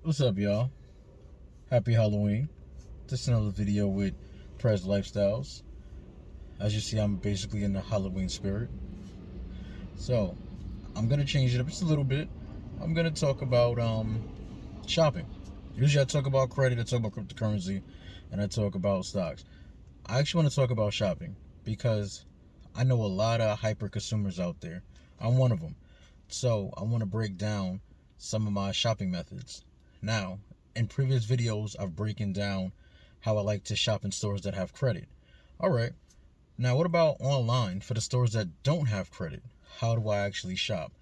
What's up, y'all? Happy Halloween. This is another video with Prez Lifestyles. As you see, I'm basically in the Halloween spirit. So, I'm gonna change it up just a little bit. I'm gonna talk about shopping. Usually I talk about credit, I talk about cryptocurrency, and I talk about stocks. I actually want to talk about shopping because I know a lot of hyper consumers out there. I'm one of them. So, I want to break down some of my shopping methods. Now, in previous videos, I've broken down how I like to shop in stores that have credit. All right. Now, what about online for the stores that don't have credit? How do I actually shop?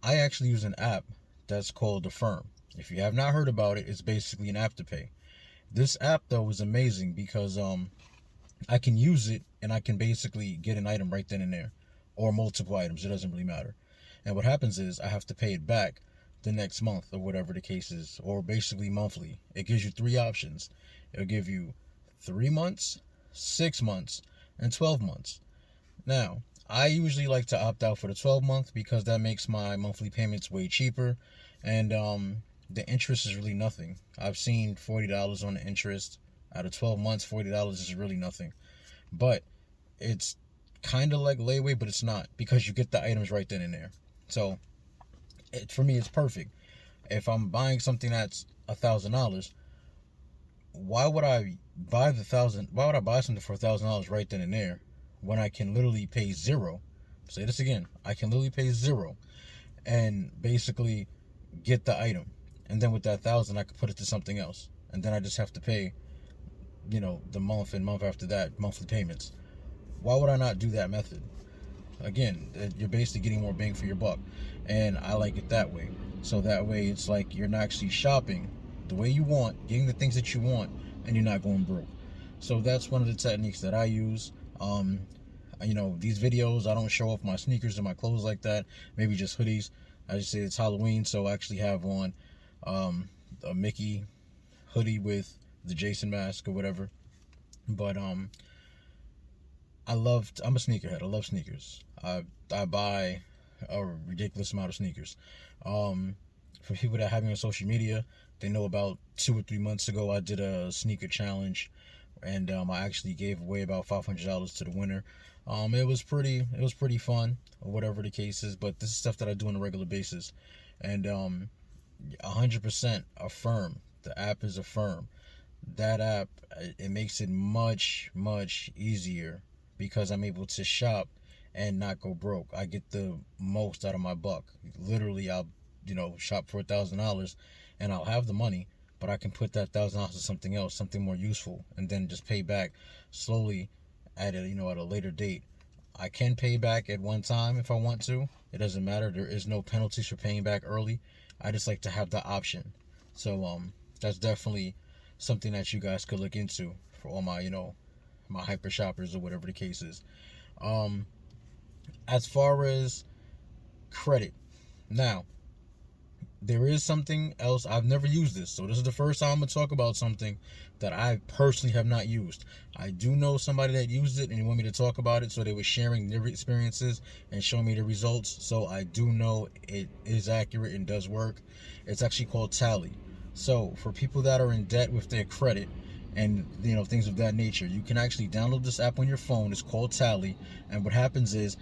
I actually use an app that's called Affirm. If you have not heard about it, it's basically an Afterpay. This app though is amazing because I can use it and I can basically get an item right then and there, or multiple items. It doesn't really matter. And what happens is I have to pay it back the next month or whatever the case is, or basically monthly. It gives you three options. It'll give you 3 months, 6 months, and 12 months. Now, I usually like to opt out for the 12 month because that makes my monthly payments way cheaper, and the interest is really nothing. I've seen $40 on the interest out of 12 months. $40 is really nothing, but it's kind of like layaway, but it's not because you get the items right then and there. So for me, it's perfect. If I'm buying something that's $1,000, why would I buy the thousand? Why would I buy something for $1,000 right then and there when I can literally pay zero? Say this again. I can literally pay zero and basically get the item, and then with that thousand, I could put it to something else, and then I just have to pay, the month and month after that monthly payments. Why would I not do that method? Again, you're basically getting more bang for your buck, and I like it that way. So that way it's like you're not actually shopping the way you want, getting the things that you want, and you're not going broke. So that's one of the techniques that I use. These videos, I don't show off my sneakers and my clothes like that. Maybe just hoodies. I just say it's Halloween, so I actually have on a Mickey hoodie with the Jason mask or whatever. But I'm a sneakerhead. I love sneakers. I buy a ridiculous amount of sneakers. For people that have me on social media, they know about 2 or 3 months ago I did a sneaker challenge, and I actually gave away about $500 to the winner. It was pretty fun, or whatever the case is. But this is stuff that I do on a regular basis, and 100% Affirm. The app is Affirm. That app, it makes it much easier because I'm able to shop and not go broke. I get the most out of my buck. Literally, I'll shop for $1,000 and I'll have the money, but I can put that $1,000 to something else, something more useful, and then just pay back slowly at a later date. I can pay back at one time if I want to. It doesn't matter. There is no penalties for paying back early. I just like to have the option. So that's definitely something that you guys could look into for all my hyper shoppers or whatever the case is. Um, as far as credit, now there is something else. I've never used this, so this is the first time I'm gonna talk about something that I personally have not used. I do know somebody that used it and they want me to talk about it, so they were sharing their experiences and showing me the results. So I do know it is accurate and does work. It's actually called Tally. So for people that are in debt with their credit and things of that nature, you can actually download this app on your phone. It's called Tally, and what happens is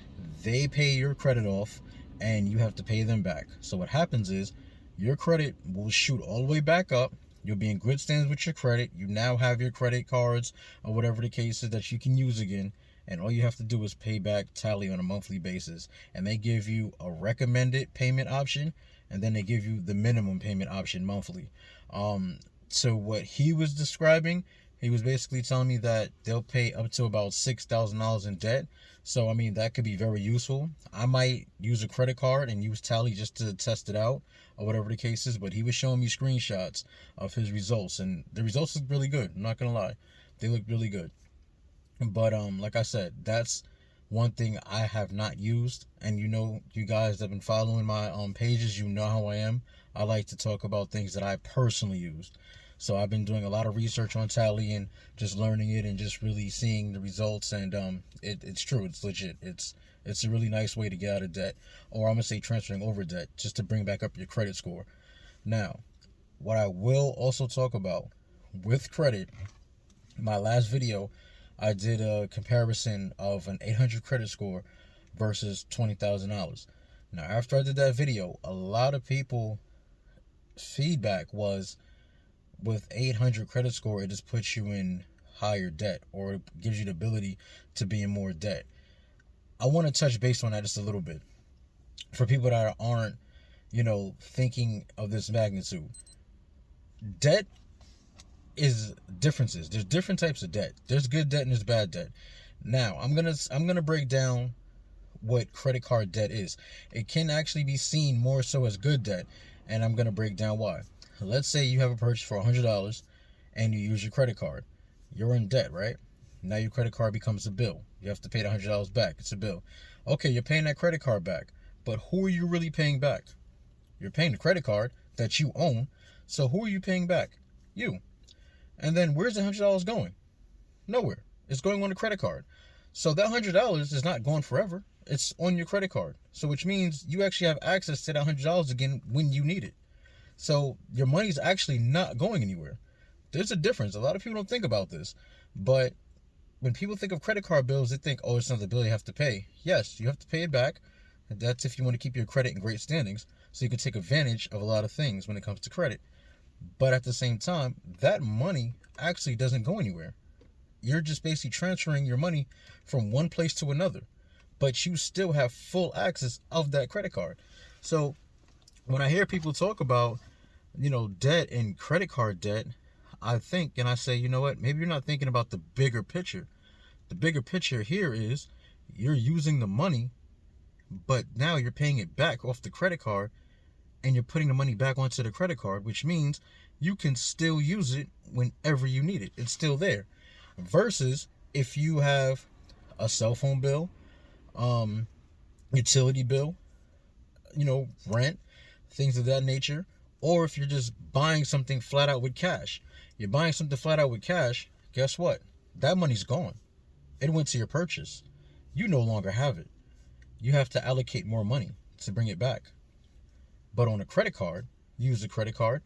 they pay your credit off and you have to pay them back. So what happens is your credit will shoot all the way back up. You'll be in good stands with your credit. You now have your credit cards or whatever the case is that you can use again. And all you have to do is pay back Tally on a monthly basis. And they give you a recommended payment option, and then they give you the minimum payment option monthly. So what he was describing, he was basically telling me that they'll pay up to about $6,000 in debt. So I mean, that could be very useful. I might use a credit card and use Tally just to test it out or whatever the case is. But he was showing me screenshots of his results, and the results look really good. I'm not gonna lie, they look really good. But like I said, that's one thing I have not used. And you guys that have been following my pages, you know how I am. I like to talk about things that I personally used. So I've been doing a lot of research on Tally and just learning it and just really seeing the results. And it's true. It's legit. It's a really nice way to get out of debt, or I'm gonna say transferring over debt, just to bring back up your credit score. Now, What I will also talk about with credit, my last video, I did a comparison of an 800 credit score versus $20,000. Now, after I did that video, a lot of people feedback was with 800 credit score, it just puts you in higher debt, or it gives you the ability to be in more debt. I want to touch base on that just a little bit for people that aren't, thinking of this magnitude. Debt is differences. There's different types of debt. There's good debt and there's bad debt. Now, I'm gonna break down what credit card debt is. It can actually be seen more so as good debt, and I'm gonna break down why. Let's say you have a purchase for $100 and you use your credit card. You're in debt, right? Now your credit card becomes a bill. You have to pay the $100 back. It's a bill. Okay, you're paying that credit card back, but who are you really paying back? You're paying the credit card that you own. So who are you paying back? You. And then where's the $100 going? Nowhere. It's going on the credit card. So that $100 is not going forever. It's on your credit card. So which means you actually have access to that $100 again when you need it. So your money's actually not going anywhere. There's a difference. A lot of people don't think about this. But when people think of credit card bills, they think, oh, it's another bill you have to pay. Yes, you have to pay it back. And that's if you want to keep your credit in great standings, so you can take advantage of a lot of things when it comes to credit. But at the same time, that money actually doesn't go anywhere. You're just basically transferring your money from one place to another, but you still have full access of that credit card. So when I hear people talk about, debt and credit card debt, I think and I say, you know what, maybe you're not thinking about the bigger picture. The bigger picture here is you're using the money, but now you're paying it back off the credit card, and you're putting the money back onto the credit card, which means you can still use it whenever you need it. It's still there. Versus if you have a cell phone bill, utility bill, rent, things of that nature, or if you're just buying something flat out with cash. You're buying something flat out with cash, guess what? That money's gone. It went to your purchase. You no longer have it. You have to allocate more money to bring it back. But on a credit card, you use the credit card,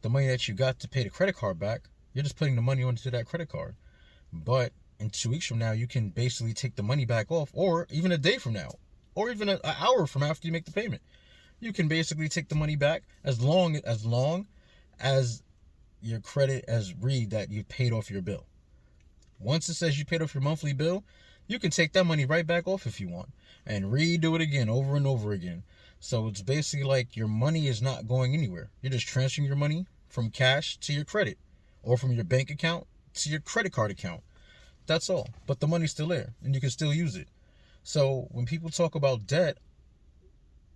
the money that you got to pay the credit card back, you're just putting the money onto that credit card. But in 2 weeks from now, you can basically take the money back off, or even a day from now, or even an hour from after you make the payment. You can basically take the money back as long as your credit has read that you paid off your bill. Once it says you paid off your monthly bill, you can take that money right back off if you want and redo it again over and over again. So it's basically like your money is not going anywhere. You're just transferring your money from cash to your credit, or from your bank account to your credit card account. That's all. But the money's still there and you can still use it. So when people talk about debt,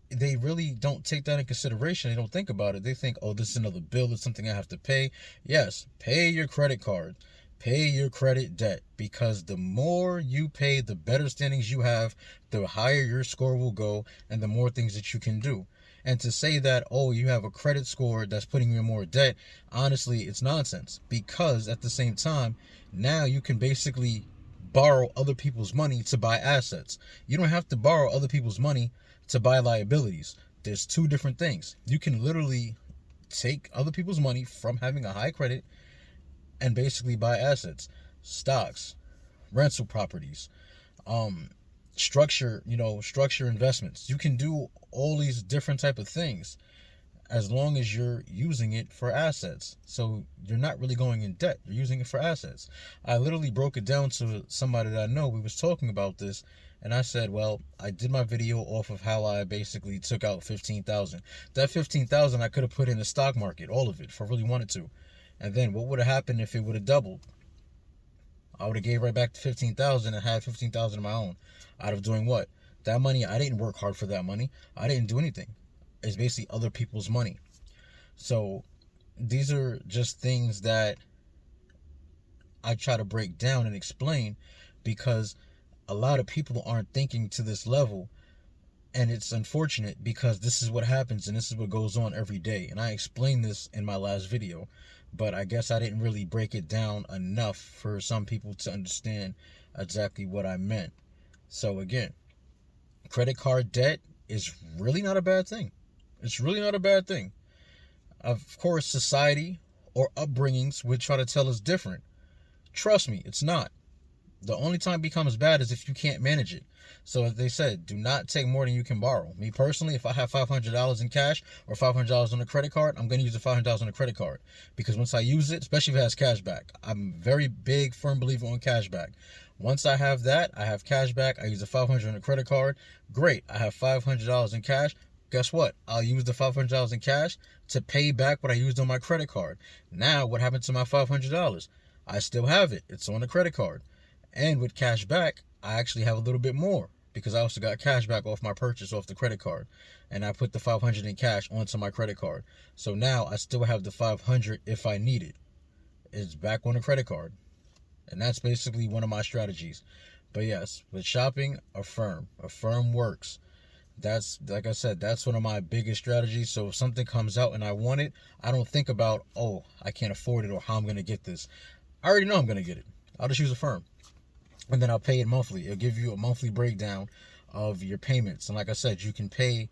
they really don't take that in consideration. They don't think about it. They think, oh, this is another bill. It's something I have to pay. Yes, pay your credit card. Pay your credit debt, because the more you pay, the better standings you have, the higher your score will go, and the more things that you can do. And to say that, oh, you have a credit score that's putting you in more debt, honestly, it's nonsense. Because at the same time, now you can basically borrow other people's money to buy assets. You don't have to borrow other people's money to buy liabilities. There's two different things. You can literally take other people's money from having a high credit and basically buy assets, stocks, rental properties, structure investments. You can do all these different type of things as long as you're using it for assets. So you're not really going in debt. You're using it for assets. I literally broke it down to somebody that I know. We was talking about this, and I said, well, I did my video off of how I basically took out $15,000. That $15,000 I could have put in the stock market, all of it, if I really wanted to. And then what would have happened if it would have doubled? I would have gave right back to $15,000 and had $15,000 of my own. Out of doing what? That money, I didn't work hard for that money. I didn't do anything. It's basically other people's money. So these are just things that I try to break down and explain, because a lot of people aren't thinking to this level. And it's unfortunate, because this is what happens and this is what goes on every day. And I explained this in my last video, but I guess I didn't really break it down enough for some people to understand exactly what I meant. So again, credit card debt is really not a bad thing. It's really not a bad thing. Of course, society or upbringings would try to tell us different. Trust me, it's not. The only time it becomes bad is if you can't manage it. So as they said, do not take more than you can borrow. Me personally, if I have $500 in cash or $500 on a credit card, I'm going to use the $500 on a credit card. Because once I use it, especially if it has cash back, I'm a very big, firm believer on cash back. Once I have that, I have cash back, I use the $500 on a credit card. Great, I have $500 in cash. Guess what? I'll use the $500 in cash to pay back what I used on my credit card. Now, what happened to my $500? I still have it. It's on the credit card. And with cash back, I actually have a little bit more because I also got cash back off my purchase off the credit card. And I put the 500 in cash onto my credit card. So now I still have the 500 if I need it. It's back on the credit card. And that's basically one of my strategies. But yes, with shopping, Affirm. Affirm works. That's, like I said, that's one of my biggest strategies. So if something comes out and I want it, I don't think about, oh, I can't afford it or how I'm going to get this. I already know I'm going to get it. I'll just use Affirm. And then I'll pay it monthly. It'll give you a monthly breakdown of your payments. And like I said, you can pay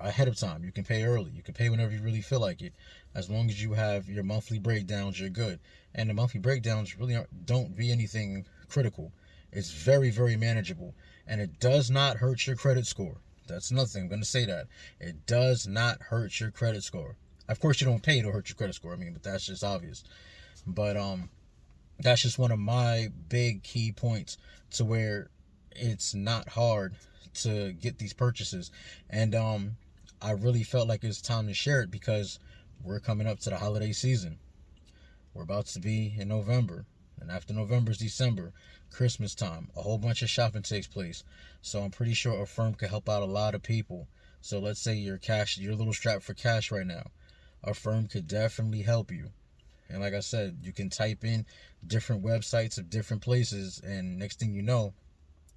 ahead of time. You can pay early. You can pay whenever you really feel like it. As long as you have your monthly breakdowns, you're good. And the monthly breakdowns really don't be anything critical. It's very, very manageable. And it does not hurt your credit score. That's nothing. I'm going to say that. It does not hurt your credit score. Of course, you don't pay to hurt your credit score. I mean, but that's just obvious. But that's just one of my big key points to where it's not hard to get these purchases. And I really felt like it's time to share it because we're coming up to the holiday season. We're about to be in November, and after November is December, Christmas time. A whole bunch of shopping takes place. So I'm pretty sure Affirm could help out a lot of people. So let's say you're a little strapped for cash right now. Affirm could definitely help you. And like I said, you can type in different websites of different places, and next thing you know,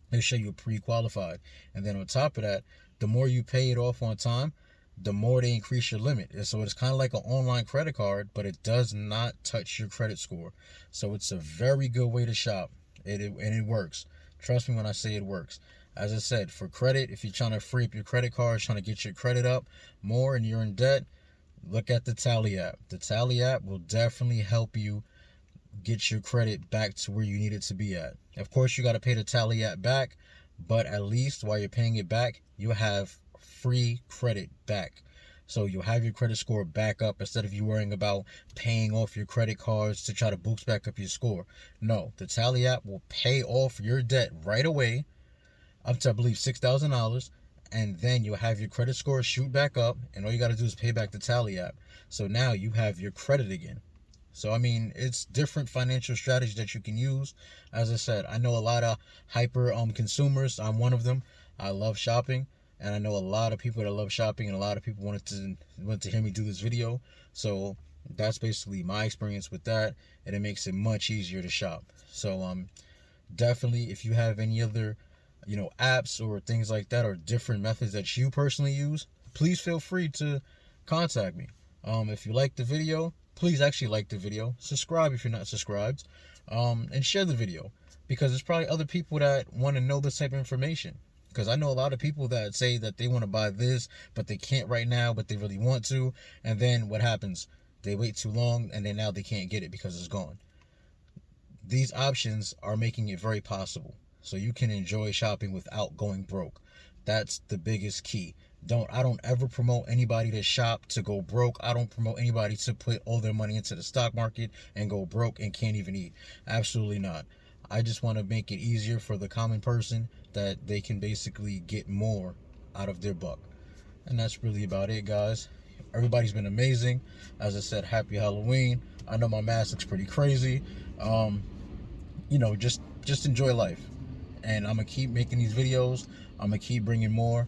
they'll show you pre-qualified. And then on top of that, the more you pay it off on time, the more they increase your limit. And so it's kind of like an online credit card, but it does not touch your credit score. So it's a very good way to shop. And it works. Trust me when I say it works. As I said, for credit, if you're trying to free up your credit card, trying to get your credit up more and you're in debt, look at the Tally app. The Tally app will definitely help you get your credit back to where you need it to be at. Of course, you got to pay the Tally app back, but at least while you're paying it back, you have free credit back. So you'll have your credit score back up instead of you worrying about paying off your credit cards to try to boost back up your score. No, the Tally app will pay off your debt right away up to, I believe, $6,000. And then you'll have your credit score shoot back up, and all you got to do is pay back the Tally app. So now you have your credit again. So, I mean, it's different financial strategies that you can use. As I said, I know a lot of hyper consumers. I'm one of them. I love shopping, and I know a lot of people that love shopping, and a lot of people wanted to hear me do this video. So that's basically my experience with that, and it makes it much easier to shop. So definitely, if you have any other apps or things like that, or different methods that you personally use, please feel free to contact me. If you like the video, please actually like the video, subscribe if you're not subscribed, and share the video, because there's probably other people that want to know this type of information. Because I know a lot of people that say that they want to buy this, but they can't right now, but they really want to, and then what happens? They wait too long, and then now they can't get it because it's gone. These options are making it very possible. So you can enjoy shopping without going broke. That's the biggest key. I don't ever promote anybody to shop to go broke. I don't promote anybody to put all their money into the stock market and go broke and can't even eat. Absolutely not. I just want to make it easier for the common person that they can basically get more out of their buck. And that's really about it, guys. Everybody's been amazing. As I said, happy Halloween. I know my mask looks pretty crazy. Just enjoy life. And I'm going to keep making these videos. I'm going to keep bringing more.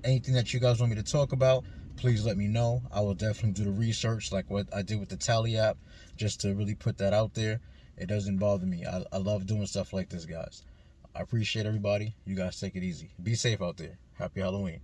Anything that you guys want me to talk about, please let me know. I will definitely do the research like what I did with the Tally app, just to really put that out there. It doesn't bother me. I love doing stuff like this, guys. I appreciate everybody. You guys take it easy. Be safe out there. Happy Halloween.